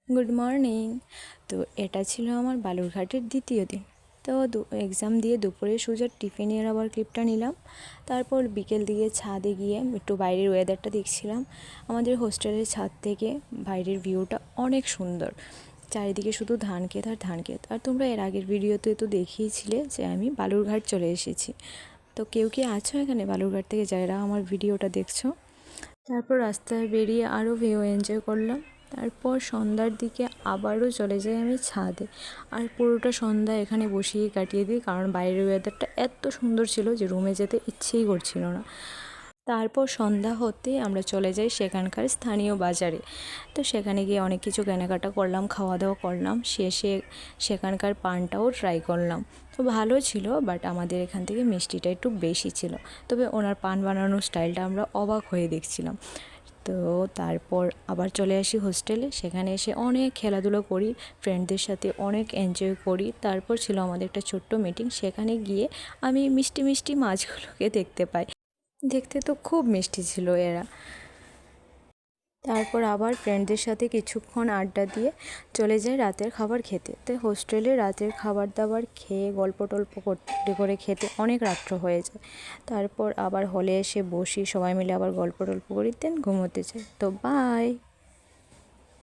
Good morning. তো এটা ছিল আমার বালুরঘাটের দ্বিতীয় দিন। তো এক্সাম দিয়ে দুপুরে সোজা টিফিনের আবার ক্লিপটা নিলাম। তারপর বিকেল দিকে ছাদে গিয়ে একটু বাইরের ওয়েদারটা দেখছিলাম। আমাদের হোস্টেলের ছাদ থেকে বাইরের ভিউটা অনেক সুন্দর, চারিদিকে শুধু ধান ক্ষেত আর ধান ক্ষেত। আর তোমরা এর আগের ভিডিওতে তো দেখিয়েছিলে যে আমি বালুরঘাট চলে এসেছি। তো কেউ কি আছো এখানে বালুরঘাট থেকে যারা আমার ভিডিওটা দেখছো? তারপর রাস্তায় বেরিয়ে আরও ভিউ এনজয় করলাম। তারপর সন্ধ্যার দিকে আবারও চলে যাই আমি ছাদে, আর পুরোটা সন্ধ্যা এখানে বসিয়ে কাটিয়ে দিই, কারণ বাইরের ওয়েদারটা এত সুন্দর ছিল যে রুমে যেতে ইচ্ছেই করছিল না। তারপর সন্ধ্যা হতেই আমরা চলে যাই সেখানকার স্থানীয় বাজারে। তো সেখানে গিয়ে অনেক কিছু কেনাকাটা করলাম, খাওয়া দাওয়া করলাম, শেষে সেখানকার পানটাও ট্রাই করলাম। তো ভালো ছিল, বাট আমাদের এখান থেকে মিষ্টিটা একটু বেশি ছিল। তবে ওনার পান বানানোর স্টাইলটা আমরা অবাক হয়ে দেখছিলাম। তো তারপর আবার চলে আসি হোস্টেলে। সেখানে এসে অনেক খেলাধুলো করি, ফ্রেন্ডদের সাথে অনেক এনজয় করি। তারপর ছিল আমাদের একটা ছোট্ট মিটিং। সেখানে গিয়ে আমি মিষ্টি মিষ্টি মাছগুলোকে দেখতে পাই। দেখতে তো খুব মিষ্টি ছিল এরা। তারপর আবার ফ্রেন্ডদের সাথে কিছুক্ষণ আড্ডা দিয়ে চলে যাই রাতের খাবার খেতে। তো হোস্টেলে রাতের খাবার দাবার খেয়ে গল্প টল্প করতে করে খেতে অনেক রাত্র হয়ে যায়। তারপর আবার হলে এসে বসি, সবাই মিলে আবার গল্প টল্প করি, দেন ঘুমোতে যাই। তো বাই।